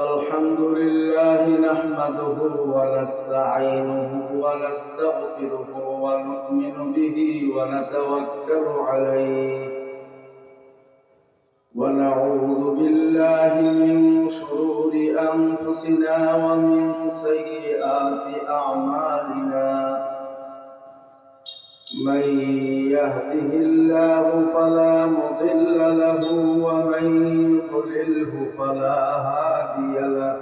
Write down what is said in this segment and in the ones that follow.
الحمد لله نحمده ونستعينه ونستغفره ونؤمن به ونتوكل عليه ونعوذ بالله من شرور أنفسنا ومن سيئات أعمالنا من يهده الله فلا مضل له ومن يضلله فلا هادي له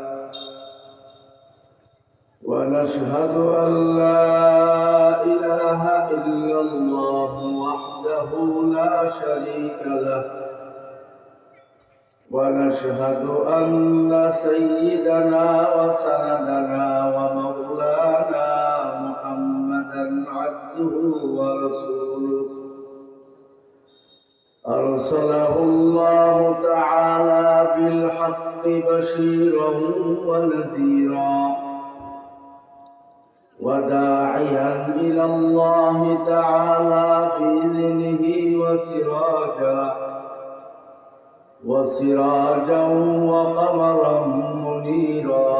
ونشهد أن لا إله إلا الله وحده لا شريك له ونشهد أن سيدنا وسندنا ومولانا محمدا عبده ورسوله أرسله الله تعالى بالحق بشيرا ونذيرا وداعيا إلى الله تعالى بإذنه وسراجا وقمرا منيرا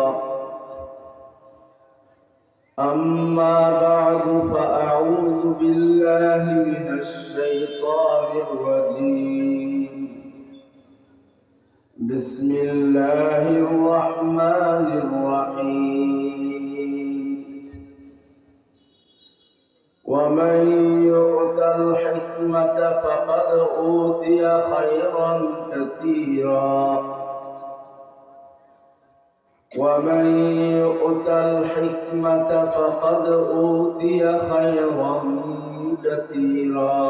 أما بعد فأعوذ بالله من الشيطان الرجيم بسم الله الرحمن الرحيم ومن يؤت الحكمة فقد أوتي خيرا كثيرا ومن يؤت الحكمة فقد أوتي خيرا كثيرا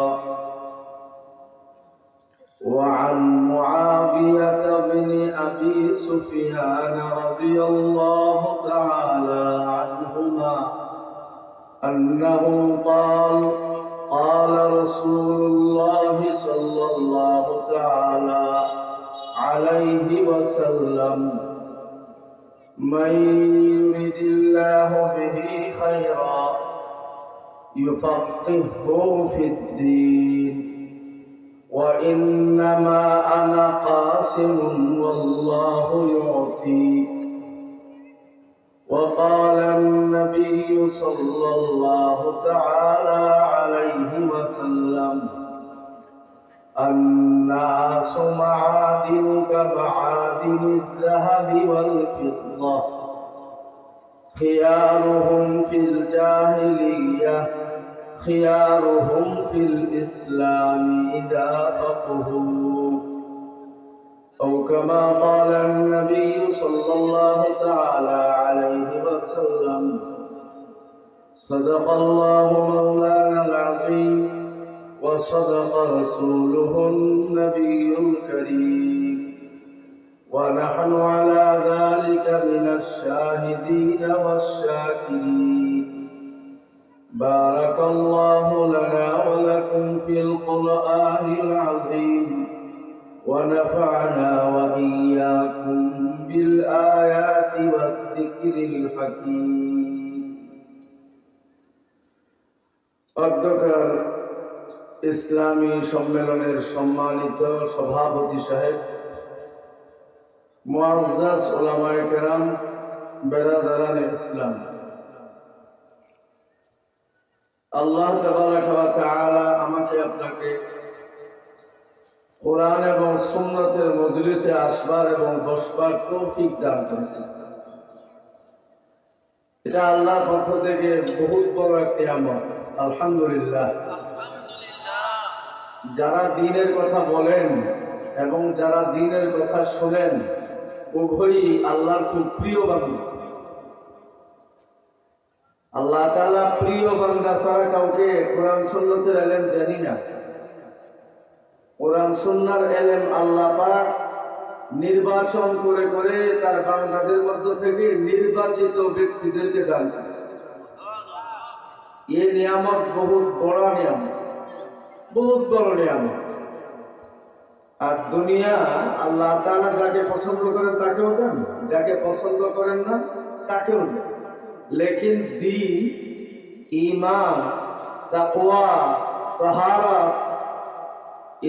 وعن معاوية بن أبي سفيان رضي الله تعالى عنهما أنه قال رسول الله صلى الله تعالى عليه وسلم من يرد الله به خيرا يفقهه في الدين وإنما أنا قاسم والله يعطي وقال النبي صلى الله تعالى عليه وسلم الناس معادن كمعادن الذهب والفضة خيارهم في الجاهلية خيارهم في الإسلام إذا فقهوا أو كما قال النبي صلى الله تعالى عليه وسلم صدق الله مولانا العظيم وصدق رسوله النبي الكريم ونحن على ذلك من الشاهدين والشاكرين بارك الله لنا ولكم في القرآن العظيم ونفعنا وإياكم بالآيات والذكر الحكيم অধ্যক্ষর ইসলামী সম্মেলনের সম্মানিত সভাপতি সাহেব, মুআজ্জাজ উলামায়ে কেরাম, বেরাদারানে ইসলাম, আল্লাহ তাবারাকা ওয়া তাআলা আমাকে আপনাকে কোরআন এবং সুন্নতের মজলিসে আসবার এবং বসবার তৌফিক দান করেছেন। এটা আল্লাহর পক্ষ থেকে বহুত বড় একটি আমল। আলহামদুলিল্লাহ। যারা দ্বীনের কথা বলেন এবং যারা দ্বীনের কথা শোনেন উভয়ই আল্লাহর খুব প্রিয় বান্দা। আল্লাহ তাআলা প্রিয় বান্দা ছাড়া কাউকে কোরআন সুন্নতের ইলম দেন না। কোরআন সুন্নাহর ইলম আল্লাহ পাক নির্বাচন করে করে তার বান্দাদের মধ্য থেকে নির্বাচিত ব্যক্তিদেরকে দান করেন। এই নিয়ামত বহুত বড় নিয়ামত, বহুত বড় নিয়ামত। আর দুনিয়া আল্লাহ তাআলা যাকে পছন্দ করেন তাকেও দেন, যাকে পছন্দ করেন না তাকেও দেন। লেকিন দ্বীন, ঈমান, তাকওয়া, তাহারাত,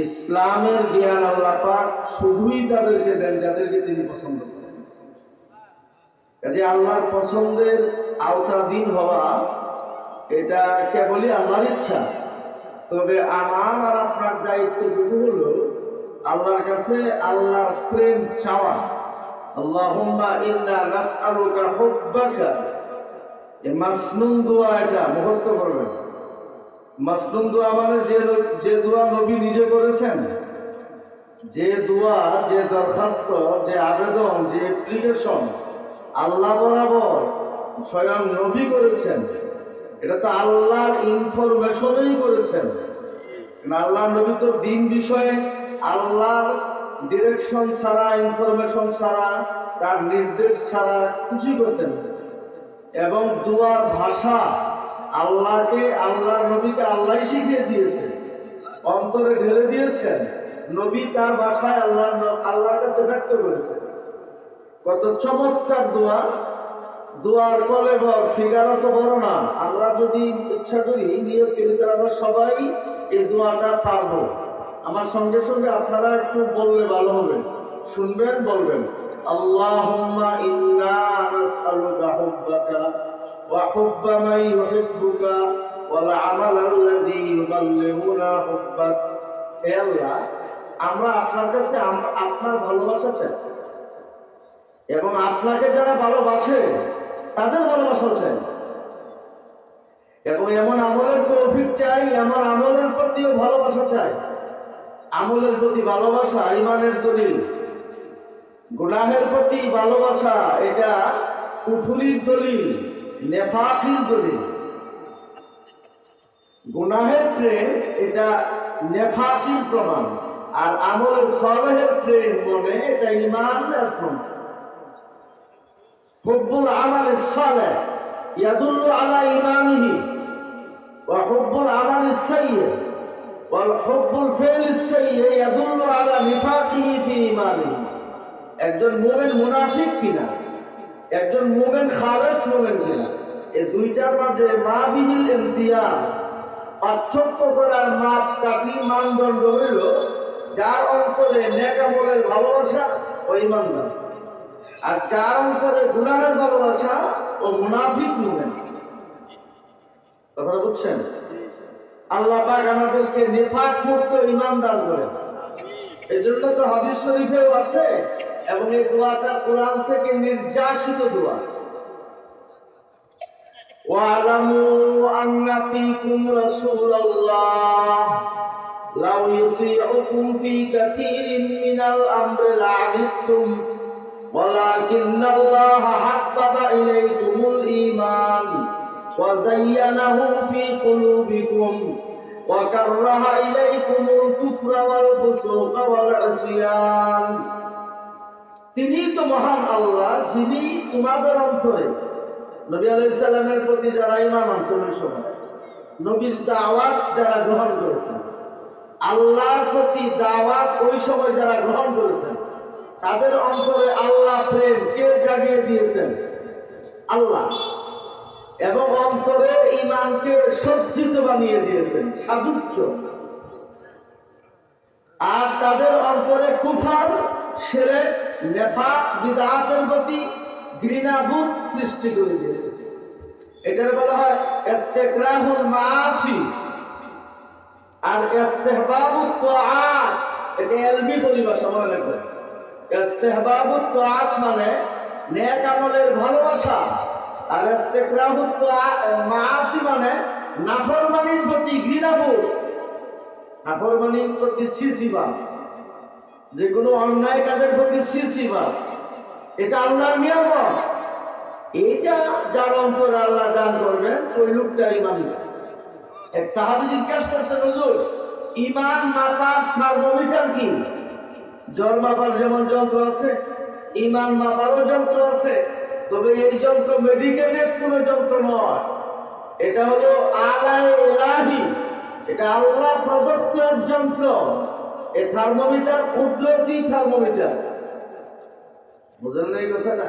ইসলামের জ্ঞান আল্লাহ পাক শুধুই তাদেরকে দেন যাদেরকে তিনি পছন্দ করেন। কাজে আল্লাহর পছন্দের আওতাধীন হওয়া এটা কেবলই আল্লাহর ইচ্ছা। তবে আমার আর আপনার দায়িত্বটুকু হলো আল্লাহর কাছে আল্লাহর প্রেম চাওয়া। আল্লাহুম্মা ইন্না নাসআলুকা হুব্বাকা, এই মাসনুন দোয়া, এটা মুখস্থ করবেন। মাসনুন দোয়া মানে যে দোয়া নবী নিজে করেছেন, যে দোয়া, যে দরখাস্ত, যে আবেদন, যে অ্যাপ্লিকেশন আল্লাহ বরাবর স্বয়ং নবী করেছেন, এটা তো আল্লাহর ইনফরমেশনেই করেছেন। আল্লাহ নবী তো দিন বিষয়ে আল্লাহর ডিরেকশন ছাড়া, ইনফরমেশন ছাড়া, তার নির্দেশ ছাড়া কিছুই করতেন না। এবং দুয়ার ভাষা আল্লাহকে, আল্লাহর নবীকে আল্লাহই শিখিয়ে দিয়েছে, অন্তরে ঢেলে দিয়েছেন। নবী তার ভাষায় আল্লাহর কাছে ব্যক্ত করেছে। কত চমৎকার দোয়া! দোয়ার কলে বল ফিগারও তো বড় না। আমরা যদি ইচ্ছা করি, নিয়ত করি, তাহলে আমরা সবাই এই দোয়াটা পারবো। আমার সঙ্গে সঙ্গে আপনারা একটু বললে ভালো হবে। শুনবেন, বলবেন, আল্লাহুম্মা ইন্না নাসআলুকা হুব্বাকা ওয়া হুব্বা মান ইউহিব্বুকা ওয়াল আমালাল্লাযী ইউবাল্লিগুনা হুব্বাক। হে আল্লাহ, আমরা আপনার কাছে আপনার ভালোবাসা চাই, এবং আপনাকে যারা ভালোবাসে তাদের ভালোবাসা চাই, এবং এমন আমলের তৌফিক চাই, এমন আমলের প্রতিও ভালোবাসা চাই। আমলের প্রতি ভালোবাসা ঈমানের দলিল। গুনাহের প্রতি ভালোবাসা এটা কুফরির দলিল, নেফাকির দলিল। গুনাহের প্রেম এটা নেফাকির প্রমাণ, আর আমলের সালেহের প্রেম মনে এটা ঈমানের প্রমাণ। হুব্বুল আমালিস সালেহ ইয়াদুল্লু আলা ঈমানিহি ওয়া হুব্বুল আমালিস সাইয়্যি'আ ওয়া হুব্বুল ফি'লিস সাইয়্যি'আ ইয়াদুল্লু আলা নিফাকিহি ফি ঈমানিহি। একজন মুমিন মুনাফিক কিনা, একজন মুমিন খালেস মুমিন কিনা, এই দুইটার মাঝে মাবিহিল ইমতিয়াজ, পার্থক্য করার মাপকাঠি, মানদণ্ড হইল যার অন্তরে নেক আমলের ভালোবাসা ও ঈমানদার, আর যার অন্তরে গুনাহের ভালোবাসা ও মুনাফিক মুমিন। কথা বুঝছেন? আল্লাহ পাক আমাদেরকে নিফাক মুক্ত ঈমানদার করেন। এই জন্য তো হাদিস শরীফেও আছে, এবং এই দোয়াটা কোরআন থেকে নির্যাসিত দোয়া। ওয়ালামু আন্না ফীকুম রাসূলুল্লাহ লাউ ইউতিউকুম ফী কাসীরিন মিনাল আমরি লা'আনিতুম ওয়ালাকিন্নাল্লাহা হাব্বাবা ইলাইকুমুল ঈমান ওয়া যায়্যানাহু ফী কুলুবিকুম ওয়া কাররাহা ইলাইকুমুল কুফরা ওয়াল ফুসুকা ওয়াল ইসয়ান। তিনি তো মহান আল্লাহ, যিনি তোমাদের অন্তরে নবী আলাইহিস সালামের প্রতি যারা ঈমান আনছে, ওই সময় নবীর দাওয়াত যারা গ্রহণ করেছেন, আল্লাহর প্রতি দাওয়াত ওই সময় যারা গ্রহণ করেছেন, তাদের অন্তরে আল্লাহ প্রেম কে জাগিয়ে দিয়েছেন? আল্লাহ। এবং অন্তরে ঈমানকে সজ্জিত বানিয়ে দিয়েছেন, সাজুজ্য। আর তাদের অন্তরে কুফর, শিরক, নেফাক, বিদআতের প্রতি ঘৃণাবোধ সৃষ্টি করে দিয়েছে। এটার বলা হয় ইস্তিকরাহুল মাআসি আর ইস্তিহবাবুত তাআত। এটা ইলমি পরিভাষা, মনে রাখবেন। ইস্তিহবাবুত তাআত মানে নেক আমলের ভালোবাসা, আর ইস্তিকরাহুত মাআসি মানে নাফরমানির প্রতি ঘৃণাবোধ, নাফরমানির প্রতি ছিছিভাব, যে কোনো অন্যায় কাজের প্রতি ছিছিভাব। এটা আল্লাহর নিয়ামত। এইটা যার অন্তরে আল্লাহ দান করবেন, ওই লোকটা ঈমানী। এক সাহাবী জিজ্ঞাসা করছেন, হুজুর, ঈমান মাপার থার্মোমিটার কি? জ্বর মাপার যেমন যন্ত্র আছে, ঈমান মাপারও যন্ত্র আছে, তবে এই যন্ত্র মেডিকেলের কোনো যন্ত্র নয়। এটা হলো আলায়ে ইলাহি, এটা আল্লাহ প্রদত্ত এক যন্ত্র। এই থার্মোমিটার কুদরতি থার্মোমিটার। বুঝলেন না এই কথাটা?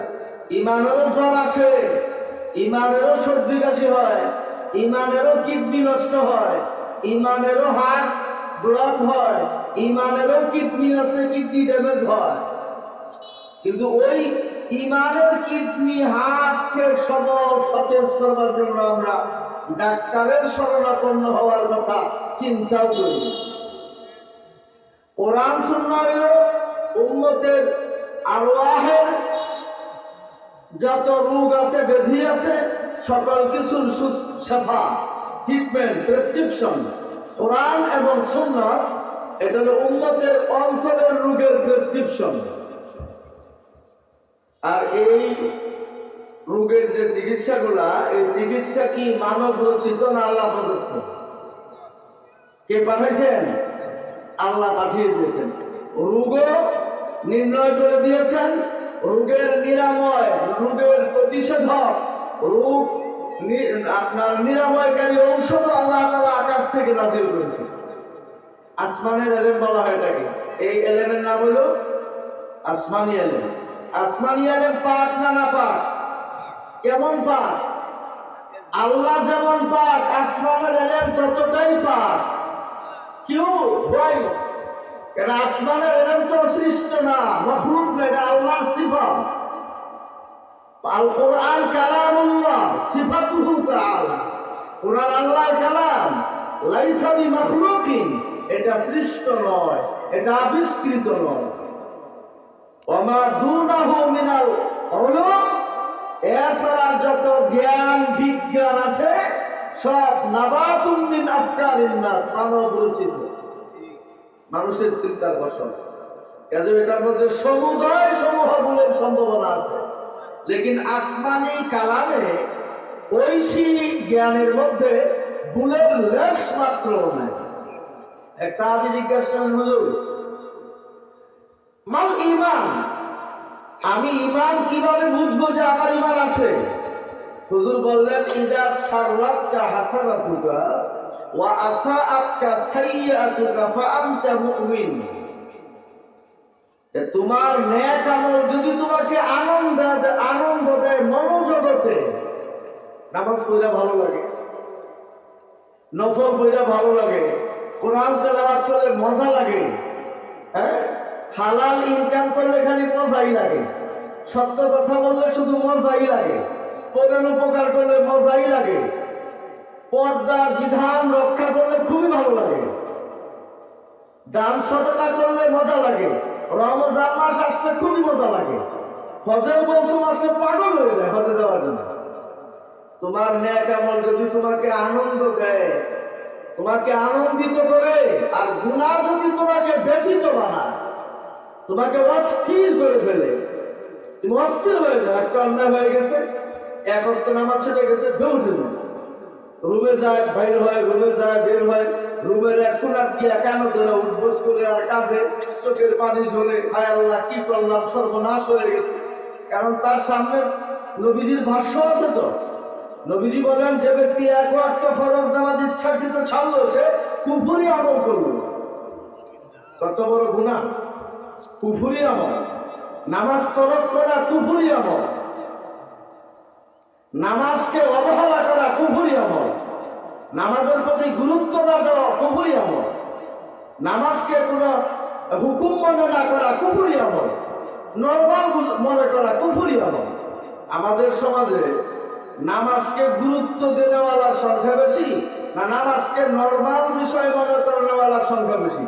ঈমানেরও জ্বর আসে, ঈমানেরও সর্দি কাশি হয়, ঈমানেরও কিডনি নষ্ট হয়, ঈমানেরও হার্ট ব্লক হয়, ঈমানেরও কিডনি আছে, কিডনি ড্যামেজ হয়। কিন্তু ওই ইমানের কিডনি হাতকে সতেজ করবার জন্য আমরা ডাক্তারের শরণাপন্ন হওয়ার কথা চিন্তাও করি। কোরআন সুন্নাহ হইল উম্মতের আরওয়াহের যত রোগ আছে, ব্যাধি আছে, সকল কিছুর সেবা, ট্রিটমেন্ট, প্রেসক্রিপশন কোরআন এবং সুন্নাহ। এটা হলো উম্মতের অন্তরের রোগের প্রেসক্রিপশন। আর এই রোগের যে চিকিৎসাগুলা, এই চিকিৎসা কি মানব রচিত না আল্লাহ প্রদত্ত? কে পাঠাইছেন? আল্লাহ পাঠিয়ে দিয়েছেন। রোগও নির্ণয় করে দিয়েছেন, রোগের নিরাময়, রোগের প্রতিষেধক, রোগ আপনার নিরাময়কারী ঔষধ আল্লাহ তাআলা আকাশ থেকে নাজিল করেছে। আসমানের এলেম বলা হয় এটাকে। এই এলেমের নাম হলো আসমানি এলেম। আসমানি এলেম পাক না না পাক? কেমন পাক? আল্লাহ যেমন পাক, আসমানের এলেম ততটাই পাক। কেউ ভাই, এটা আসমানের এলেম তো সৃষ্ট না, মাখলুক না, এটা আল্লাহর সিফাত। আল কোরআন কালামুল্লাহ, সিফাতুহু তাআলা। কোরআন আল্লাহর কালাম, লাইসা বিমাখলুকিন, এটা সৃষ্ট নয়, এটা আবিষ্কৃত নয়। ওমা দুনাহু মিনাল উলুম, এছাড়া যত জ্ঞান বিজ্ঞান আছে সব নাবাতুম মিন আফকারিন নাস, মানব রচিত, মানুষের চিন্তার ফসল। কাজে এটার মধ্যে সমুদয় সমূহ ভুলের সম্ভাবনা আছে। লেকিন আসমানি কালামে ঐশিক জ্ঞানের মধ্যে ভুলের লেশ মাত্র নাই। এক সাহাবী জিজ্ঞাসা করেন, হুজুর মাল ঈমান, আমি ঈমান কিভাবে বুঝবো যে আমার ঈমান আছে? হুজুর বললেন, ইযা সাররাতকা হাসানাতুকা ওয়া আসাআতকা সাইয়্যাতুকা ফাআনতা মুমিন। তোমার নেক আমল যদি তোমাকে আনন্দ দেয় মনোজগতে, নামাজ পড়া ভালো লাগে, নফল পড়া ভালো লাগে, কোরআন তেলাওয়াত করলে মজা লাগে, হ্যাঁ, হালাল ইনকাম করলে খালি মজাই লাগে, সত্য কথা বললে শুধু মজাই লাগে, প্রধান উপকার করলে মজাই লাগে, পর্দার বিধান রক্ষা করলে খুবই ভালো লাগে, দান সদকা করলে মজা লাগে, রমজান মাস আসলে খুবই মজা লাগে, হজের মৌসুম আসলে পাগল হয়ে যায় হজে যাওয়ার জন্য। তোমার নেক আমল যদি তোমাকে আনন্দ দেয়, তোমাকে আনন্দিত করে, আর গুনাহ যদি তোমাকে ব্যথিত বানায়, তোমাকে অস্থির করে ফেলে, তুমি অস্থির হয়ে যাও, একটা অন্যায় হয়ে গেছে, এক ওয়াক্ত নামাজ ছেড়ে গেছে, বেউস রুমে যায় বাইর হয়, রুমে যায় বের হয়, রুমের এক কোণা দিয়ে কেন ধরে উঠবোস করে আর কাঁদে, চোখের পানি ঝরে, হায় আল্লাহ কি করলাম, সর্বনাশ হয়ে গেছে। কারণ তার সামনে নবীজির ভাষ্য আছে। তো নবীজি বলেন, যে ব্যক্তি এক ওয়াক্ত ফরজ নামাজ ইচ্ছাকৃত ছাড়লো, সে কুফরি আমল করলো। কত বড় গুনাহ! কুফরি আমল। নামাজ তরক করা কুফরি আমল, নামাজকে অবহেলা করা কুফরি আমল, নামাজের প্রতি গুরুত্ব না দেওয়া কুফরি আমল, নামাজকে কোন হুকুম মনে না করা কুফরি আমল, নরমাল মনে করা কুফরি আমল। আমাদের সমাজে নামাজকে গুরুত্ব দেওয়ালার সংখ্যা বেশি না নামাজকে নরমাল বিষয় মনে করার সংখ্যা বেশি?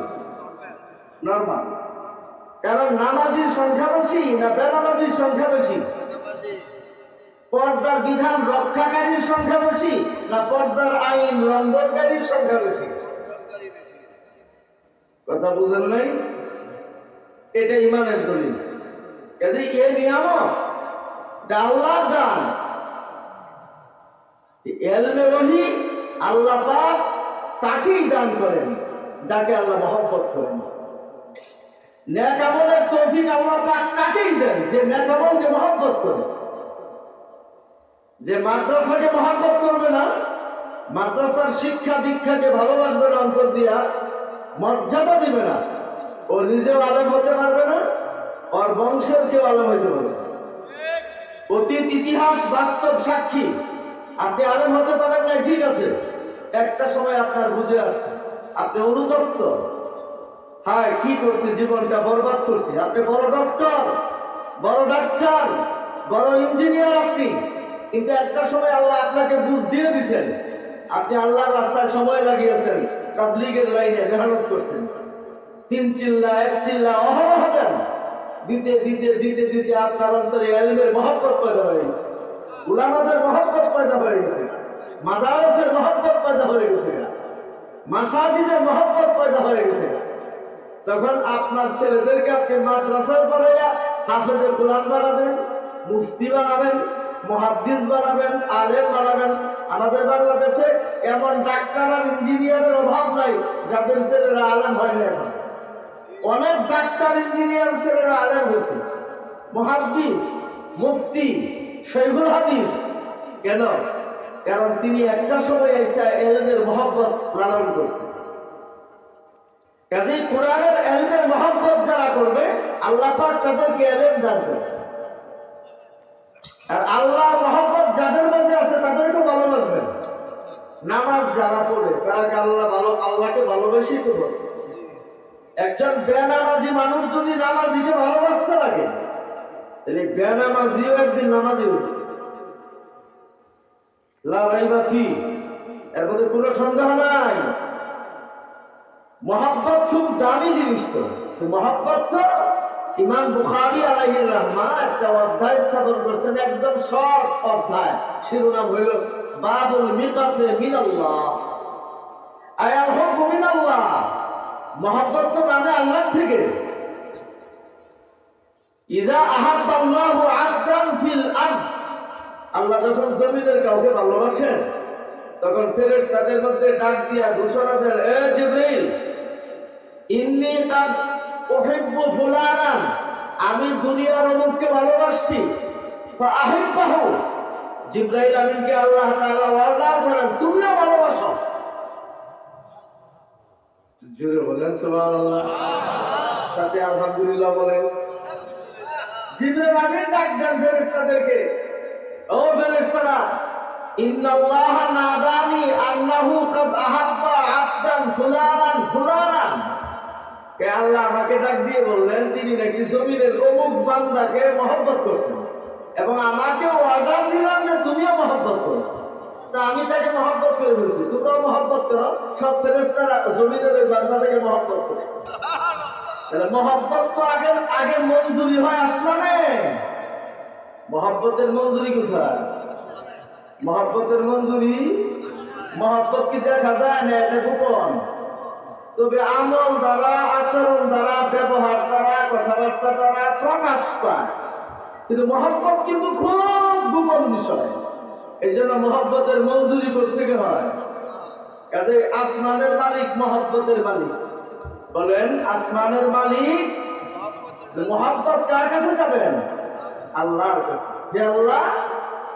নরমাল। কারণ নামাজির সংখ্যা বেশি না বেনামাজির সংখ্যা বেশি? পর্দার বিধান রক্ষাকারীর সংখ্যা বেশি না পর্দার আইন লঙ্ঘনকারীর সংখ্যা বেশি? কথা বুঝেন নাই? এটা ইমানের দলিল। এই নিয়ামত আল্লাহর দান। ইলমে ওহী আল্লাহ পাক তাকেই দান করেন যাকে আল্লাহ মহব্বত করেন। নেক আমলের তৌফিক আল্লাহ পাক তাকেই দেন যে নেক আমলকে মহব্বত করে। যে মাদ্রাসাকে মহব্বত করবে না, মাদ্রাসার শিক্ষা দীক্ষাকে ভালোবাসবে না, অন্তর দিয়া মর্যাদা দিবে না, ও নিজেও আলেম হতে পারবে না, ওর বংশের কেউ আলেম হইতে পারবে। অতীত ইতিহাস বাস্তব সাক্ষী। আপনি আলেম হতে পারেন না, ঠিক আছে, একটা সময় আপনার বুঝে আসছে, আপনি অনুতপ্ত, হায় কি করছি, জীবনটা বরবাদ করছি, আপনি বড় ডক্টর, বড় ডাক্তার, বড় ইঞ্জিনিয়ার আপনি, কিন্তু একটা সময় আল্লাহ আপনাকে বুঝ দিয়ে দিয়েছেন, আপনি আল্লাহর রাস্তায় সময় লাগিয়েছেন, তাবলীগের লাইনে মেহনত করছেন, 3 চিল্লা 1 চিল্লা অহরহ দেন, দিতে দিতে দিতে দিতে আপনার অন্তরে ইলমের মহব্বত পয়দা হয়ে গেছে, উলামাদের মহব্বত পয়দা হয়ে গেছে, মাদ্রাসার মহব্বত পয়দা হয়ে গেছে, মাসাজিদের মহব্বত পয়দা হয়ে গেছে। তখন আপনার ছেলেদেরকে আপনি মাদ্রাসায় পড়াইয়া হাফেজে কোরআন বানাবেন, মুফতি বানাবেন, মুহাদ্দিস বানাবেন, আলেম বানাবেন। আমাদের বাংলাদেশে এমন ডাক্তার আর ইঞ্জিনিয়ারের অভাব নাই যাদের ছেলেরা আলেম হয় না। এখন অনেক ডাক্তার ইঞ্জিনিয়ার ছেলেরা আলেম হয়েছে, মুহাদ্দিস, মুফতি, শৈখুল হাদিস। কেন? কারণ তিনি একটা সময় এসে ইলমের মহব্বত লালন করছে। কাজেই কোরআনের ইলমের মহব্বত যারা করবে আল্লাহ পাক তাদেরকে ইলম দান করবে। আর আল্লাহর মহব্বত যাদের মধ্যে আছে তাদেরকে ভালোবাসবেন। নামাজ যারা পড়ে তারা আল্লাহকে ভালোবেসেই তো পড়ে। একজন বেনামাজি মানুষ যদি নামাজিকে ভালোবাসতে লাগে, তাহলে বেনামাজিও একদিন নামাজি হবে। লা রাইবা ফি, এর মধ্যে কোনো সন্দেহ নাই। মহব্বত খুব দামি জিনিস। তো মহব্বত তো ইমাম বুখারী আলাইহির রাহমা একটা অধ্যায় স্থাপন করছেন, একদম শর্ট অধ্যায়, শিরোনাম হইল বাবুল মিকাতে মিনাল্লাহ, আয়াল হুব্বু মিনাল্লাহ। মহব্বত তো মানে আল্লাহ থেকে। ইযা আহাব্বাল্লাহু আবদান ফিল আরদ, আল্লাহ যখন জমিনের কাউকে ভালোবাসেন তখন ফেরেশতাদের মধ্যে ডাক দিয়া ঘোষণা দেন, এ জিবরিল, ইন্নী কাদ উহিব্বু ফুলানান, আমি দুনিয়ার অমুককে ভালোবাসছি, ফাআহিব্বাহু। জিবরাইল আমিনকে আল্লাহ তাআলা ওয়াদা করেন তুমিও ভালোবাসো। জোরে বলেন সুবহানাল্লাহ, সাথে আলহামদুলিল্লাহ বলেন। জিবরাইল আমিন ডাক দেন ফেরেশতাদেরকে, ও ফেরেশতারা, ইন্নাল্লাহ নাদানি আন্নাহু কাদ আহাব্বা আবদান ফুলানান ফুলানান। কে আল্লাহ আমাকে ডাক দিয়ে বললেন তিনি নাকি জমিনের অমুক বান্দাকে মহব্বত করছেন, এবং আমাকে অর্ডার দিলাম যে তুমিও মহব্বত করো। তা আমি তাকে মহব্বত করে ফেলছি, তোমরাও মহব্বত করো। সব ফেরেশতারা জমিনের ওই বান্দাটাকে মহব্বত করে। তাহলে মহব্বত তো আগে মঞ্জুরি হয় আসমানে। মহব্বতের মঞ্জুরি কোথায়? মহব্বতের মঞ্জুরি, মহব্বত কি দেখা যায় না? এটা গোপন। তবে আমল দ্বারা, আচরণ দ্বারা, ব্যবহার দ্বারা, কথাবার্তা দ্বারা প্রকাশ পায়। কিন্তু মহব্বত কিন্তু খুব গোপন বিষয়। এই জন্য মহব্বতের মঞ্জুরি কোথেকে হয়? কাজে আসমানের মালিক মহব্বতের মালিক। বলেন, আসমানের মালিক মহব্বত কার কাছে যাবেন? আল্লাহর কাছে। হে আল্লাহ,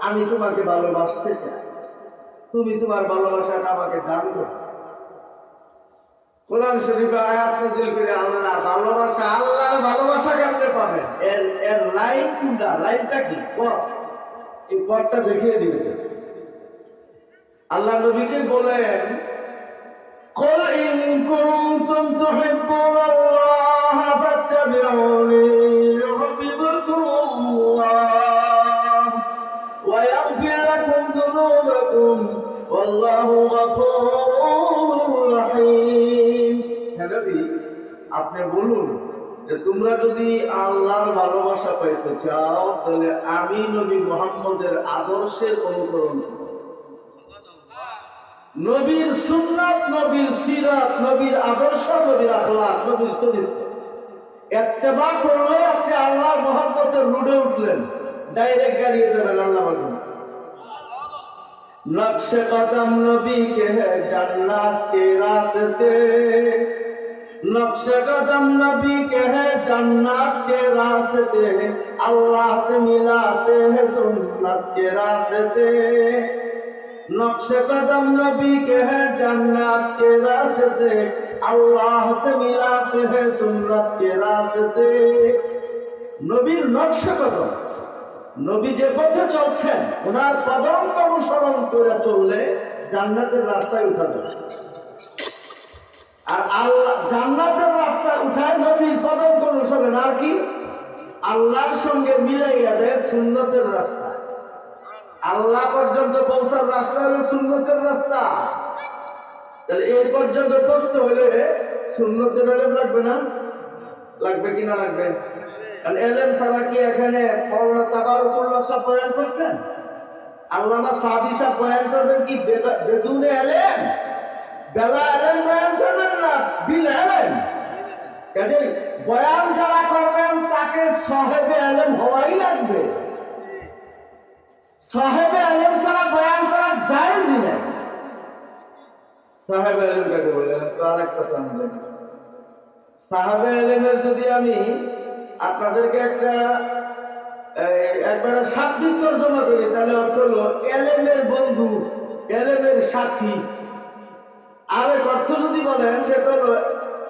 আমি তোমাকে ভালোবাসতে চাই, তুমি তোমার ভালোবাসাটা আমাকে দান করো। কোরআন শরীফে আয়াত নাযিল করে আল্লাহ ভালোবাসা, আল্লাহর ভালোবাসা কেমনে পাবেন? এর লাইন কোনটা? লাইনটা কি? পথ। এই পথটা দেখিয়ে দিয়েছে। আল্লাহ নবীকে বলেন, কুল ইন কুনতুম তুহিব্বুনাল্লাহ ফাত্তাবিউনি ইউহিব্বুকুমুল্লাহ ওয়া ইয়াগফির লাকুম যুনুবাকুম ওয়াল্লাহু গফুরুর রহিম। হে নবী, আপনি বলুন যে তোমরা যদি আল্লাহর ভালোবাসা পাইতে চাও তাহলে আমি নবী মুহাম্মদের আদর্শের অনুসরণ করো। নবীর সুন্নাত, নবীর সিরাত, নবীর আদর্শ, নবীর আখলাক, নবীর চরিত্র ইত্তেবা করলে আপনি আল্লাহর মহব্বতের রুডে উঠলেন, ডাইরেক্ট গাড়িয়ে যাবেন আল্লাহ বলেন। নকশে কদম নবী কে হ্যায় জান্নাত কে রাস্তে, नक्शे कदम नबी के हैं जन्नत के रास्ते, अल्लाह से मिलाते हैं सुन्नत के रास्ते। नक्शे कदम नबी के हैं जन्नत के रास्ते, अल्लाह से मिलाते हैं सुन्नत के रास्ते। নবীর নকশে কদম, নবী যে পথে চলছেন ওনার কদম অনুসরণ করে চললে জান্নাতের রাস্তায় উঠা যাবে। আর আল্লাহ জান্নাতের রাস্তায় উঠায় নবীর কদম অনুসরণ, আর কি আল্লাহর সঙ্গে মিলাইয়া দেয় সুন্নতের রাস্তা। আল্লাহ পর্যন্ত পৌঁছার রাস্তা হলো সুন্নতের রাস্তা। তাহলে এই পর্যন্ত পৌঁছতে হলে সুন্নতের এলেম লাগবে না? লাগবে কিনা? লাগবে। কারণ এলেম ছাড়া কি এখানে মওলানা তাবারুকুল্লাহ সাহেব বয়ান করছেন? আল্লামা সাদি সাহেব বয়ান করবেন কি বেদুনে এলেম? বেলা এলেম বয়ান করবেন না বিল এলেম? কাজে বয়ান যারা করবেন তাকে সাহেবে এলেম হওয়াই লাগবে। সাহেবে এলেম ছাড়া বয়ান করা জায়েজ না। সাহেবে এলেম কাকে বলে? তো আরেকটা জানবেন। সাহাবে এলেমের যদি আমি আপনাদেরকে একবারে শাব্দিক তর্জমা করি, তাহলে অর্থ হলো এলেমের বন্ধু, এলেমের সাথী। আরেক অর্থ যদি বলেন সেটা হলো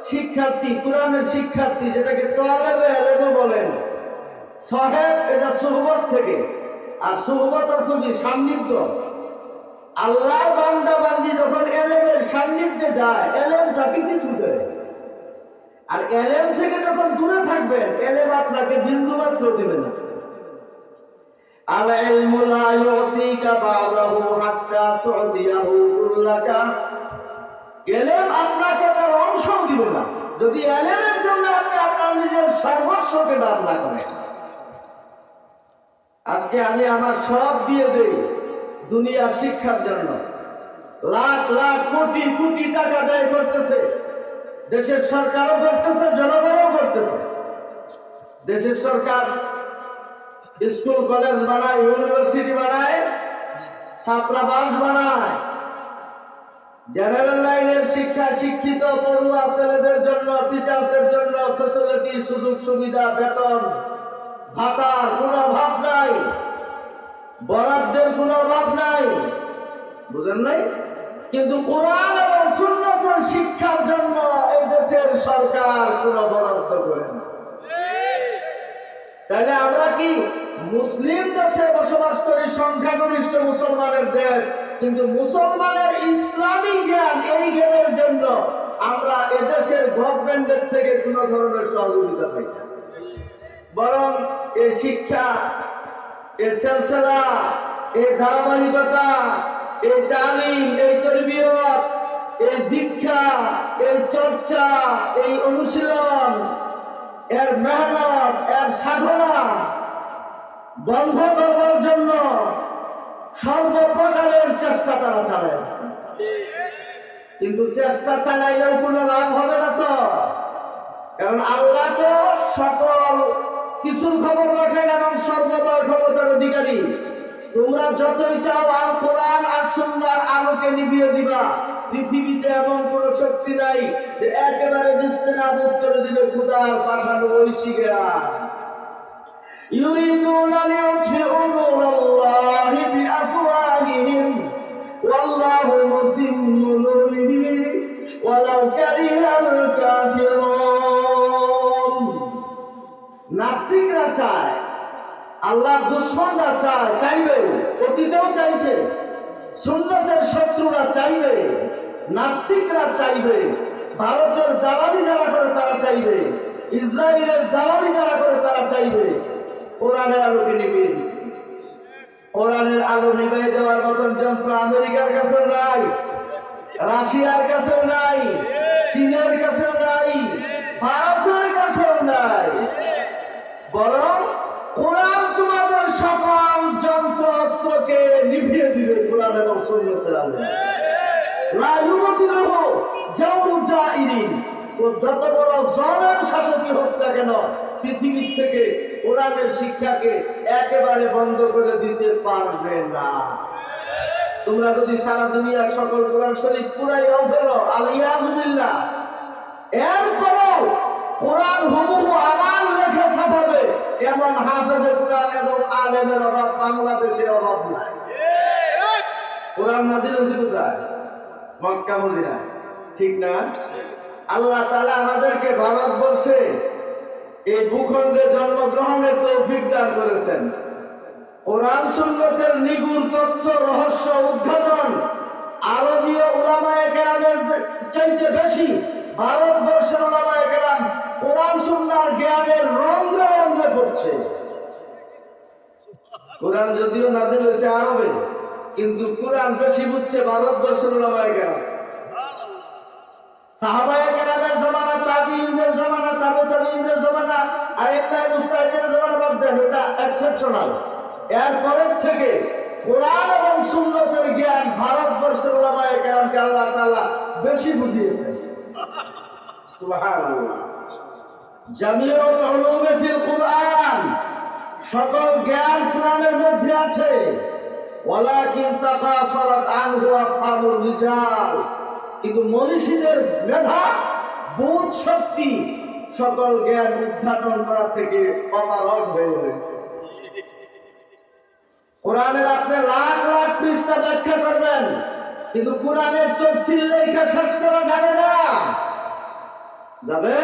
শিক্ষার্থী, কোরআনের শিক্ষার্থী, যেটাকে তালেবে এলেমও বলেন। সাহেব এটা সুহবত থেকে, আর সুহবত অর্থ কি? সান্নিধ্য। আল্লাহ বান্দা বান্দি যখন এলেমের সান্নিধ্যে যায়, এলেম তাকে কিছু দেয়। আর এলেম থেকে যখন দূরে থাকবেন, এলেম আপনাকে বিন্দু মাত্র দিবে না। আল ইলমু লা ইউতিকা বাদাহু হাত্তা তু'তিয়াহু কুল্লাকা। এলেম আপনাকে তার অংশ দিবে না যদি এলেমের জন্য আপনি আপনার নিজের সর্বস্বকে দান না করেন। আজকে আমি আমার সব দিয়ে দেই দুনিয়ার শিক্ষার জন্য। লাখ লাখ কোটি কোটি টাকা ব্যয় করতেছে দেশের সরকারও, করতেছে জনগণও করতেছে। দেশের সরকার স্কুল কলেজ বানায়, ইউনিভার্সিটি বানায়, ছাত্রাবাস বানায়, জেনারেল লাইনের শিক্ষা, শিক্ষিত পড়ুয়া ছেলেদের জন্য, টিচারদের জন্য ফ্যাসিলিটি, সুযোগ সুবিধা, বেতন ভাতার কোনো অভাব নাই, বরাদ্দের কোনো অভাব নাই। বুঝেন নাই? কিন্তু কোরআন এবং সুন্নতের শিক্ষার জন্য এই দেশের সরকার কোনো বরাদ্দ করে না। তাহলে আমরা কি মুসলিম দেশে বসবাস করি, সংখ্যাগরিষ্ঠ মুসলমানের দেশ, কিন্তু মুসলমানের ইসলামী জ্ঞান, এই জ্ঞানের জন্য আমরা এদেশের গভর্নমেন্টের থেকে কোনো ধরনের সহযোগিতা পাই না। বরং এই শিক্ষা, এই সিলসিলা, এই ধারাবাহিকতা, এই তালিম, এই তরবিয়ত, এই দীক্ষা, এই চর্চা, এই অনুশীলন, এর মেহনত, এর সাধনা বন্ধ করবার জন্য সর্বপ্রকারের চেষ্টা তারা চালায়। কিন্তু চেষ্টা চালাইলেও কোনো লাভ হবে না তো। কারণ আল্লাহ তো সকল কিছুর খবর রাখেন এবং সর্বদয় ক্ষমতার অধিকারী। তোমরা যতই চাও আল কোরআন আর সুন্নাহর আলোকে নিভিয়ে দিবা, পৃথিবীতে এমন কোন শক্তি নাই যে একেবারে নিস্তেনাবুদ করে দিবে খোদার পাঠানো ঐশীরা। ইউরিদুনা লিউতফিউ নূরাল্লাহি বিআফওয়াহিহিম ওয়াল্লাহু মুতিম্মু নূরিহি ওয়ালাউ কারিহাল কাফিরুন। নাস্তিকরা চায়, আল্লাহর দুশমনরা চায়, চাইবে, অতীতেও চাইছে, সুন্নতের শত্রুরা চাইবে, নাস্তিকরা চাইবে, ভারতের দালালি যারা করে তারা চাইবে, ইসরায়েলের দালালি যারা করে তারা চাইবে কোরআনের আলোকে নিভিয়ে দিতে। কোরআনের আলো নিভিয়ে দেওয়ার মতন যন্ত্র আমেরিকার কাছেও নাই, রাশিয়ার কাছেও নাই, চীনের কাছেও নাই, ভারতের কাছেও নাই। বরং কোরআন তোমাদের সকল যন্ত্রকে নিভিয়ে দিবে কোরআন এবং সুন্নতের আলো। যত বড় জালেম শাসকই হোক না কেন, পৃথিবীর থেকে কোরআনের শিক্ষাকে একেবারে বন্ধ করে দিতে পারবে না। তোমরা যদি সারা দুনিয়ার সকল কোরআন শরীফ পুরাইয়াও ফেলো, আলিয়াযুবিল্লাহ, এরপরও কোরআন হুবহু আমার লেখা ছাপাবে এমন হাফেজে কোরআন এবং আলেমের অভাব বাংলাদেশে অভাব নাই। কোরআন নাযিল হয়েছে কোথায়? মক্কা মদিনায়, ঠিক না? আল্লাহ তাআলা আমাদেরকে ভারতবর্ষে এই ভূখণ্ডে জন্মগ্রহণের তৌফিক দান করেছেন। কোরআন সুন্নতের নিগুড় তথ্য রহস্য উদ্ঘাটন আরবীয় উলামায়ে কেরামের চাইতে বেশি ভারতবর্ষের উলামায়ে কেরাম কোরআন সুন্নাহর জ্ঞানের রন্ধ্রে রন্ধ্রে পড়ছে। কোরআন যদিও নাযিল হয়েছে আরবে, কিন্তু কোরআন বেশি বুঝছে ভারতবর্ষের উলামায়ে কেরাম। সাহাবায়ে কেরামের জমানা, তাবিঈনদের জমানা, তাবিঈনদের জমানা, আর একটা মুস্তাহিদের জমানা বাদ দেন, এটা এক্সেপশনাল। এরপরের থেকে কোরআন এবং সুন্নতের জ্ঞান ভারতবর্ষের উলামায়ে কেরামকে আল্লাহ তাআলা বেশি বুঝিয়েছেন। সুবহানাল্লাহ। জামিউল উলুমে ফিল কুরআন, সকল জ্ঞান কোরআনের মধ্যে আছে। ওয়ালাকিন তাকাসারাত আনহু আফহামুর রিজাল, কিন্তু মনীষীদের মেধা, বোধ শক্তি সকল জ্ঞান উদ্ঘাটন করা থেকে অপারগ হয়ে রয়েছে। কোরআনের আপনি লাখ লাখ পৃষ্ঠা ব্যাখ্যা করবেন, কিন্তু কোরআনের তাফসীর লেখা শেষ করা যাবে না। যাবে?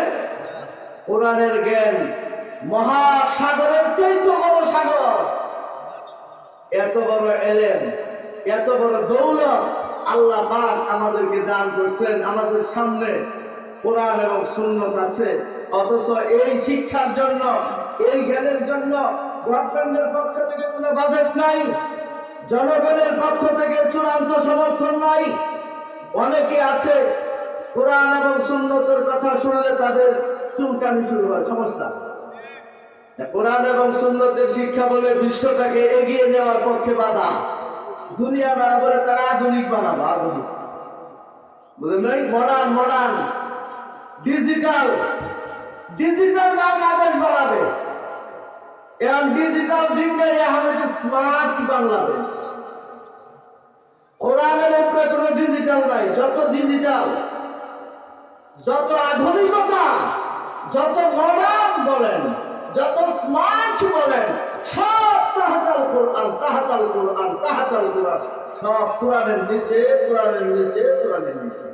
কোরআনের জ্ঞান মহাসাগরের চেয়ে বড় সাগর। এত বড় এলেম, এত বড় দৌলত আল্লাহ পাক আমাদেরকে দান করেছেন। আমাদের সামনে কোরআন এবং সুন্নাত আছে, অথচ এই শিক্ষার জন্য, এই জ্ঞানের জন্য গভর্নমেন্টের পক্ষ থেকে কোনো বাজেট নাই, জনগণের পক্ষ থেকে চূড়ান্ত সমর্থন নাই। অনেকে আছে কোরআন এবং সুন্নাতের কথা শুনলে তাদের চুলকানি শুরু হয়, সমস্যা। কোরআন এবং সুন্নাতের শিক্ষা বলে বিশ্বটাকে এগিয়ে নেওয়ার পক্ষে বাধা। দুনিয়া বানা বলে তারা আধুনিক বানাবো, আধুনিক, বুঝলেন? মডার্ন ডিজিটাল বাংলাদেশ বানাবে। এখন ডিজিটাল যুগে এখন স্মার্ট বাংলাদেশ। কোরআনের উপরে কোনো ডিজিটাল নাই। যত ডিজিটাল, যত আধুনিকতা, যত মডার্ন বলেন, যত স্মার্ট বলেন, সব তাহাতাল কোরআন, তাহাতাল কোরআন, তাহাতাল কোরআন, সব কোরআনের নিচে, কোরআনের নিচে, কোরআনের নিচে।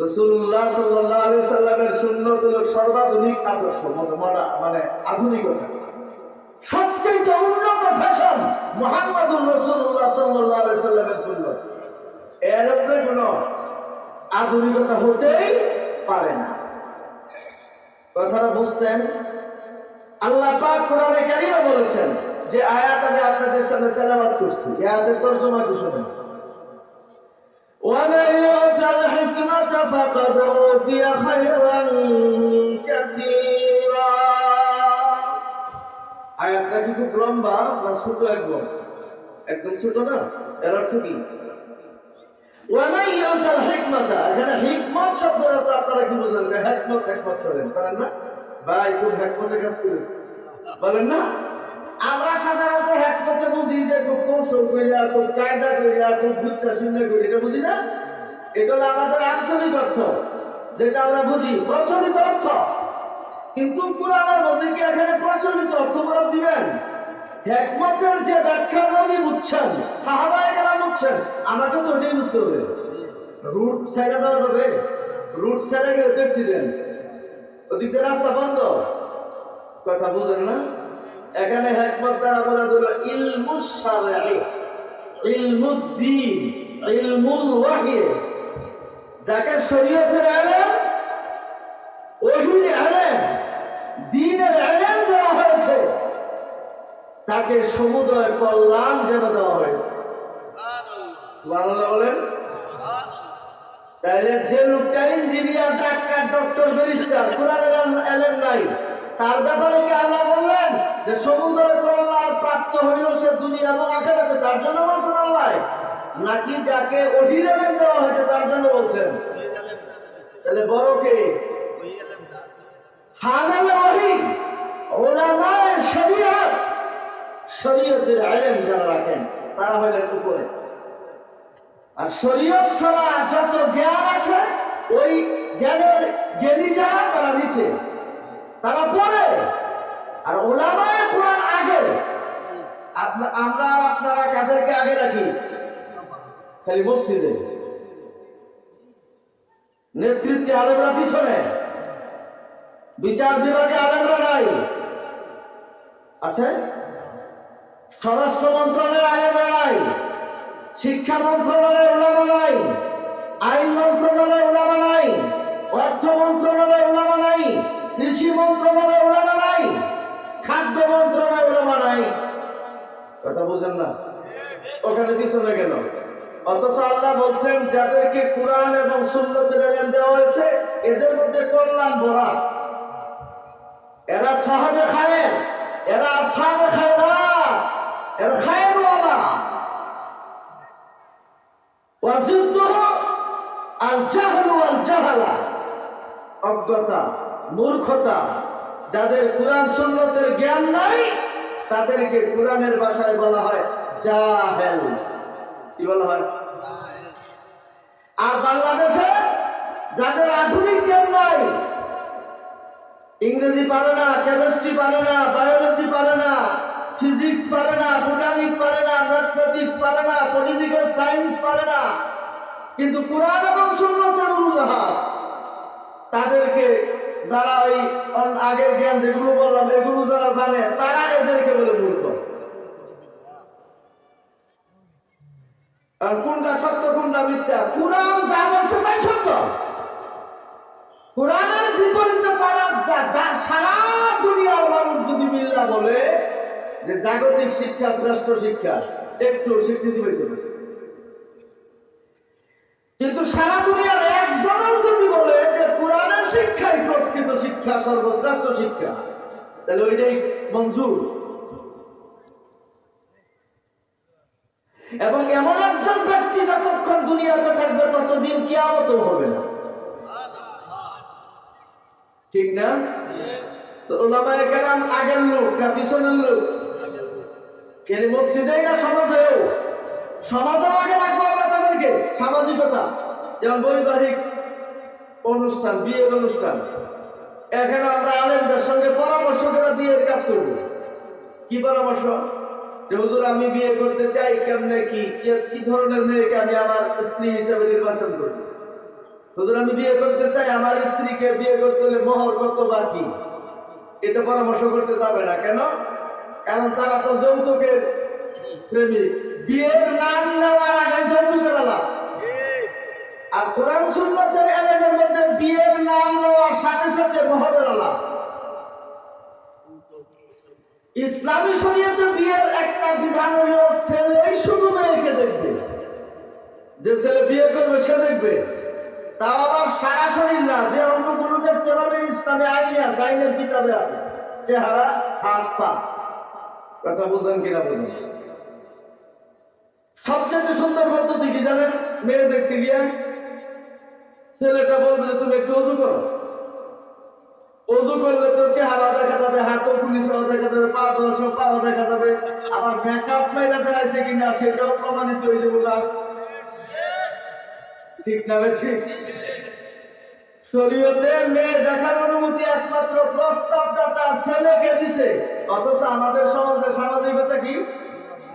রাসূলুল্লাহ সাল্লাল্লাহু আলাইহি সাল্লামের সুন্নাত হলো সর্বাধুনিক আদর্শ, মানে আধুনিকতা। সবচেয়ে উন্নত ফ্যাশন মুহাম্মদুর রাসূলুল্লাহ সাল্লাল্লাহু আলাইহি সাল্লামের সুন্নাত। এর উপরে কোনো আধুনিকতা হতেই পারে না। কথাটা বুঝতেন? আল্লাহ পাক কোরআনে কারীমে বলেছেন, যে আয়াত আমি আপনাদের সামনে তেলাওয়াত করছি, এই আয়াতের তরজমা কি শুনেন। وَمَن يُؤْتَ الْحِكْمَةَ فَقَدْ أُوتِيَ خَيْرًا كَثِيرًا। আয়াতটা কি খুব লম্বা না ছোট? একদম ছোট না? এর অর্থ কি? وَمَن يُؤْتَ الْحِكْمَةَ, এখানে হিকমত শব্দের অর্থ আপনারা কি বুঝলেন? হিকমত করেন, বলেন না? ভাই খুব হিকমতের কাজ করেন, বলেন না? আমরা সাধারণত হিকমতে বুঝি যে খুব কৌশল কইরা, খুব কায়দা কইরা, খুব বুদ্ধা শূন্য করি, এটা বুঝি না? এটা হলো আমাদের আঞ্চলিক অর্থ, যেটা আমরা বুঝি, প্রচলিত অর্থ। কিন্তু কোরআনের মধ্যে কি এখানে প্রচলিত অর্থ বলে দিবেন? হিকমতের যে ব্যাখ্যা নবী বুঝছেন, সাহাবায়ে কেরাম বুঝছেন, আমাকে তো ওটাই বুঝতে হবে। রুট ছেড়ে দেওয়া যাবে? রুট ছেড়ে গেলে অ্যাক্সিডেন্ট, ওদিকে রাস্তা বন্ধ। কথা বুঝেন না? এখানে হিকমত দ্বারা বলা হলো ইলমুশ শারঈ, ইলমুদ্দীন, ইলমুল ওয়াহী। যাকে শরীয়তের ইলম, ওহীর ইলম, দ্বীনের ইলম দেওয়া হয়েছে, তাকে সমুদয় কল্যাণ যেন দেওয়া হয়েছে। সুবহানাল্লাহ বলেন। তাহলে যে লোকটা ইঞ্জিনিয়ার, ডাক্তার, ডক্টর, ব্যারিস্টার, কোরআনের ইলম নাই, তার ব্যাপারে কি আল্লাহ বললেন যে সমুদয় কল্যাণ প্রাপ্ত হইল সে দুনিয়া এবং আখিরাতে? তার জন্য বলছেন আল্লাহ? নাকি যাকে ওহীর ইলম দেওয়া হয়েছে তার জন্য বলছেন? তাহলে বড় কে? হামেল ওহী, উলামায়ে শরীয়ত, শরীয়তের ইলম যারা রাখেন তারা হলেন উপরে। আর শরীয়ত ছাড়া যত জ্ঞান আছে, ওই জ্ঞানের জ্ঞানী যারা তারা নিচে, তারা পড়ে। আর উলামায়ে কোরআন আগে। আমরা আপনারা কাদেরকে আগে রাখি? খালি মসজিদে নেতৃত্বে আলেমরা পিছনে, বিচার বিভাগে আলেমরা নাই, আছে? স্বরাষ্ট্র মন্ত্রণালয়ে আলেমরা নাই, শিক্ষা মন্ত্রণালয়ে উলামা নাই, আইন মন্ত্রণালয়ে উলামা নাই, অর্থ মন্ত্রণালয় ওলামা নাই, কৃষি মন্ত্রণালয় ওলামা নাই, খাদ্য মন্ত্রণালয় ওলামা নাই। কথা বুঝেন না? ওখানে পিছনে গেল। অথচ আল্লাহ বলছেন যাদেরকে কুরআন এবং সুন্নতের ইলম দেওয়া হয়েছে এদের মধ্যে কল্যাণ ভরা। এরা সাহাবে খায়ের, এরা আসহাবে খায়রাত, এরা খায়রওয়ালা। ওয়াজিদুহু আল জাহলু ওয়াল জাহালা, অজ্ঞতা, মূর্খতা। যাদের কুরআন সুন্নতের জ্ঞান নাই তাদেরকে কুরআনের ভাষায় বলা হয় জাহেল। কি বলা হয়? আর বাংলাদেশে যাদের আধুনিক জ্ঞান নাই, ইংরেজি পারে না, কেমিস্ট্রি পারে না, বায়োলজি পারে না, ফিজিক্স পারে না, বোটানিক পারে না, ম্যাথমেটিক্স পারে না, পলিটিক্যাল সায়েন্স পারে না, কিন্তু কুরআন এবং সুন্নতের উলুজাহাজ, তাদেরকে যারা ওই আগের জ্ঞান যেগুলো বললাম এগুলো যারা জানে তারা এদেরকে বলে মূর্খ। আর কোনটা সত্য কোনটা মিথ্যা? কুরআন যা বলছে তাই সত্য। কুরআনের বিপরীতে তারা সারা দুনিয়ার মানুষ যদি মিল্লা বলে যে জাগতিক শিক্ষা শ্রেষ্ঠ শিক্ষা, একটু স্বীকৃতি পেয়েছে, কিন্তু সারা দুনিয়ার একজনও যদি বলে যে কুরআনের শিক্ষাই প্রকৃত শিক্ষা, সর্বশ্রেষ্ঠ শিক্ষা, তাহলে ওইটাই মঞ্জুর। এবং এমন একজন ব্যক্তি যতক্ষণ দুনিয়াতে থাকবে ততদিন কিয়ামত হবে না। ঠিক না? তো উলামায়ে কেরাম আগের লোক না পিছনের লোক? কেন মসজিদেই না সমাজেও? সমাজেও আগে রাখবো আমরা তাদেরকে। সামাজিকতা, যেমন বৈবাহিক অনুষ্ঠান, বিয়ের অনুষ্ঠান, এখানে আমরা আলেমদের সঙ্গে পরামর্শ করে বিয়ের কাজ করব। কি পরামর্শ? যে হুজুর আমি বিয়ে করতে চাই, কেমনে কি ধরনের মেয়েকে আমি আমার স্ত্রী হিসেবে নির্বাচন করব? হুজুর আমি বিয়ে করতে চাই, আমার স্ত্রীকে বিয়ে করতে হলে মোহর কত বাকি? এটা পরামর্শ করতে যাবে না। কেন? কারণ তারা তো যৌতুকের প্রেমিক। বিয়ের নাম নেওয়ার আগে যৌতুকের আলাপ। আর কোরআন সুন্নাতের এলেমের মধ্যে বিয়ের নাম নেওয়ার সাথে সাথে মোহরের আলাপ। ইসলামী শরীয়তে বিয়ের একটা বিধান হলো ছেলেই শুধু মেয়েকে দেখবে, যে ছেলে বিয়ে করবে সে দেখবে, তাও আবার সারা শরীর না, যে অঙ্গগুলো দেখতে পারবে ইসলামে আইনে আছে, আইনের কিতাবে আছে, চেহারা, হাত, পা। কথা বুঝলেন কিনা বলুন? সবচেয়ে সুন্দর পদ্ধতি কি জানেন? মেয়ে দেখতে গিয়ে ছেলেটা বলবে যে তুমি একটু অজু করো। অজু করলে তো চেহারা দেখা যাবে, হাত পুলিশ দেখা যাবে, পা দশ পাও দেখা যাবে, আবার মেকআপ মেয়েরা দেখাইছে কিনা সেটাও প্রমাণিত হয়ে যাবো না। ঠিক না? ঠিক। শরীয়তে মেয়ে দেখার অনুমতি একমাত্র প্রস্তাবদাতা ছেলেকে দিছে। অথচ আমাদের সমাজে সামাজিকতা কি?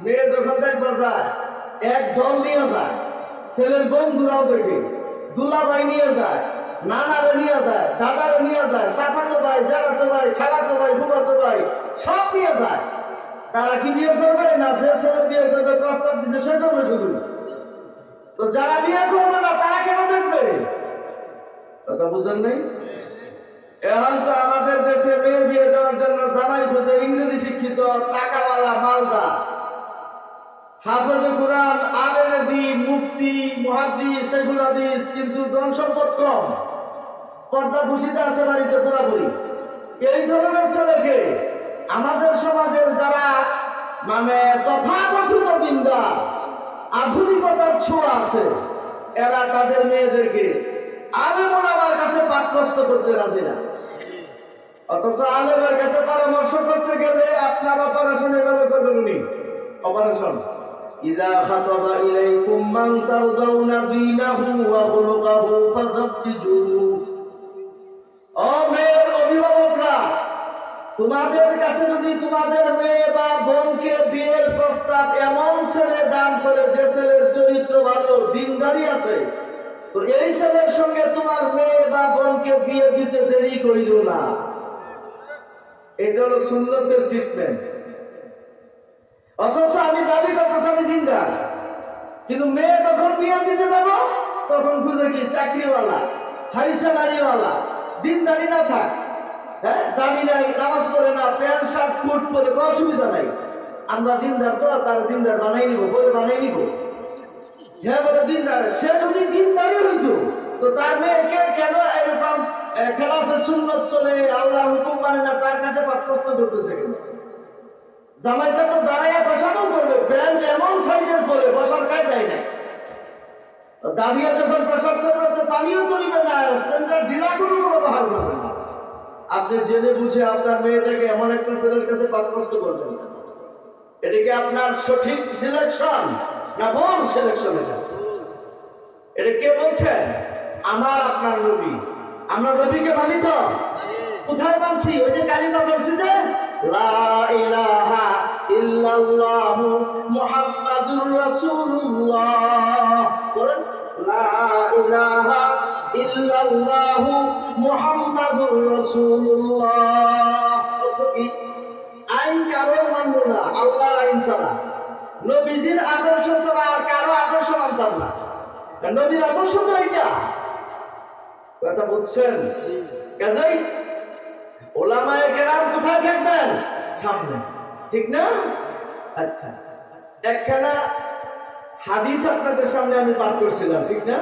মেয়ে যখন দেখবা যায় এক দল নিয়ে যায়, ছেলের বন্ধুরাও দেখে, দুলাভাই নিয়ে যায়, নানারে নিয়ে যায়, দাদারে নিয়ে যায়, চাচাতো ভাই, জ্যাঠাতো ভাই, খালাতো ভাই, ফুফাতো ভাই, সব নিয়ে যায়। তারা কি বিয়ে করবে না? যে ছেলে বিয়ে করবে প্রস্তাব দিচ্ছে সে করবে শুধু। তো যারা বিয়ে করবে না তারা কেন দেখবে? কথা বুঝেন নাই? এখন তো আমাদের দেশে মেয়ে বিয়ে দেওয়ার জন্য জামাই খুঁজে ইংরেজি শিক্ষিত, টাকাওয়ালা, মালদার, হাফেজে কোরআন, আলেমে দ্বীন, মুফতি, মুহাদ্দিস, শেখুল হাদিস, কিন্তু জনসম্পদ কম, পর্দা ভূষিতা আছে বাড়িতে পুরাপুরি। এই ধরনের ছেলেকে আমাদের সমাজের যারা মানে তথাকথিত বিন্দা, আধুনিকতার ছোঁয়া আছে, এরা তাদের মেয়েদেরকে আলেম ওলামার কাছে পাঠ্যস্ত করতে রাজি না। অথচ আলেমের কাছে পরামর্শ করতে গেলে আপনার অপারেশন এভাবে করবেন উনি। অপারেশন ইযা খাতাবা ইলাইকুম মান তারদাউনা দীনাহু ওয়া খুলুকাহু ফাযাব্বিজুহু। ও মেয়ের অভিভাবকরা, তোমাদের কাছে যদি তোমাদের মেয়ে বা বোনকে বিয়ের প্রস্তাব এমন ছেলে দান করে যে ছেলের চরিত্র ভালো, দিনদারি আছে, তো এই ছেলের সঙ্গে তোমার মেয়ে বা বোনকে বিয়ে দিতে দেরি করিল না। এটা হলো সুন্নতের ট্রিটমেন্ট। অথচ আমি দাবি করতেছি আমি দিনদার, কিন্তু মেয়ে তখন বিয়ে দিতে যাবো তখন খুঁজে কি চাকরিওয়ালা, হাইসা দাড়িওয়ালা, দিনদারি না থাক, হ্যাঁ দামি নাই, নামাজ পড়ে না, প্যান্ট শার্ট কোট পরে কোনো অসুবিধা নাই, আমরা দিনদার তো তার দিনদার বানাই নিব, বলে বানাই নিব। হ্যাঁ বলে দিনদার, সে যদি দিনদারি হইতো তো তার মেয়েকে কেন এরকম খেলাফে সুন্নত চলে, আল্লাহর হুকুম মানে না, তার কাছে প্রশ্ন করতেছে কেন? জামাইটা তো দাঁড়াইয়া বসানো করবে, প্যান্ট এমন সাইজের পরে বসার কায়দাই নাই, দাঁড়িয়ে যখন প্রসাব করবে তো পানিও চলিবে না, স্ট্যান্ডার্ড ঢিলা কোনো ব্যবহার করবে না। আপনি জেনে বুঝে আপনার মেয়েটাকে এমন একটা ছেলের কাছে পাত্রস্থ করবেন, এটা কি আপনার সঠিক সিলেকশন না ভুল সিলেকশন? এটা কে বলছেন? আমার আপনার নবী। আমরা নবীকে মানি তো? কোথায় মানছি? ওই যে কালিমা বলছি যে লা ইলাহা ইল্লাল্লাহু মুহাম্মাদুর রাসূলুল্লাহ, বলেন লা ইলাহা ইল্লাল্লাহু মুহাম্মাদুর রাসূলুল্লাহ। অর্থ কি? আইন কারো মানব না, আল্লাহর আইন ছাড়া, নবীজির আদর্শ ছাড়া আর কারো আদর্শ মানতাম না। নবীর আদর্শ তো এটা, কথা বুঝছেন? কাজেই ওলামায়ে কেরাম কোথায় থাকবেন? সামনে, ঠিক না? আচ্ছা, একখানা হাদিস আপনাদের সামনে আমি পাঠ করছিলাম, ঠিক না?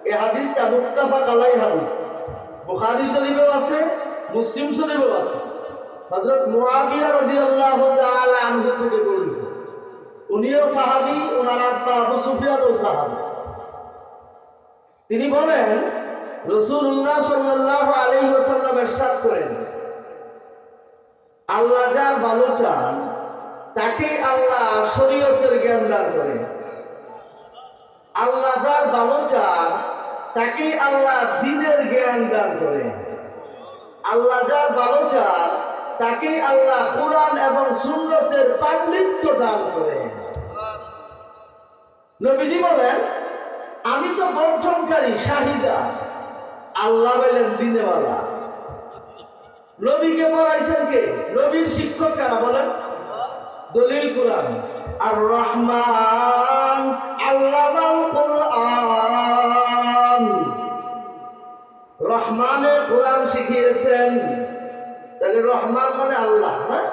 এই হাদিসটা মুত্তাফাক আলাইহি হাদিস, বুখারী শরীফেও আছে, মুসলিম শরীফেও আছে। হযরত মুআবিয়া রাদিয়াল্লাহু তাআলা আনহু থেকে বর্ণিত। উনিও সাহাবী, ওনার আব্বা আবু সুফিয়ানও সাহাবী। তিনি বলেন রাসূলুল্লাহ সাল্লাল্লাহু আলাইহি ওয়াসাল্লাম ইরশাদ করেন, আল্লাহ যার ভালো চান তাকে আল্লাহ শরীয়তের জ্ঞান দান করেন। আল্লাহ যার ভালো চান তাকে আল্লাহ দ্বীনের জ্ঞান দান করেন। আল্লাহ যার ভালো চান তাকে আল্লাহ কুরআন এবং সুন্নতের পাণ্ডিত্য দান করেন। নবীজি বলেন, আমি তো বর্ণনকারী, শাহিদা, আল্লাহ বলেন দ্বীনওয়ালা। নবীকে পড়াইছেন কে? নবীর শিক্ষক কারা বলেন? দলিল কুরআন। আর রহমান আল্লামাল কুরআন, রহমানে কুরআন শিখিয়েছেন। তাহলে রহমান মানে আল্লাহ, হ্যাঁ?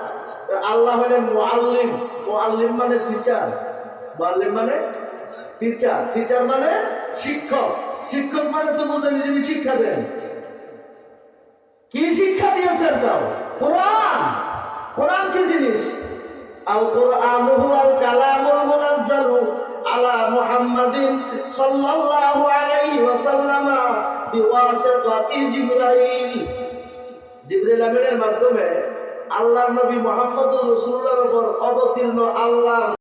আল্লাহ মানে মুআল্লিম, মুআল্লিম মানে টিচার, মুআল্লিম মানে টিচার, টিচার মানে শিক্ষক, শিক্ষক মানে তো বুঝেন যিনি শিক্ষা দেন। কি শিক্ষা দিয়েছেন? তাও কোরআন। কোরআন কি জিনিস? আল কোরআন হুয়াল কালামুল মুনাজ্জালু আলা মুহাম্মাদিন সাল্লাল্লাহু আলাইহি ওয়াসাল্লাম বিওয়াসিতাতি জিবরাইল। জিবরাইল আমিনের মাধ্যমে আল্লাহর নবী মুহাম্মদুর রাসূলুল্লাহর উপর অবতীর্ণ আল্লাহ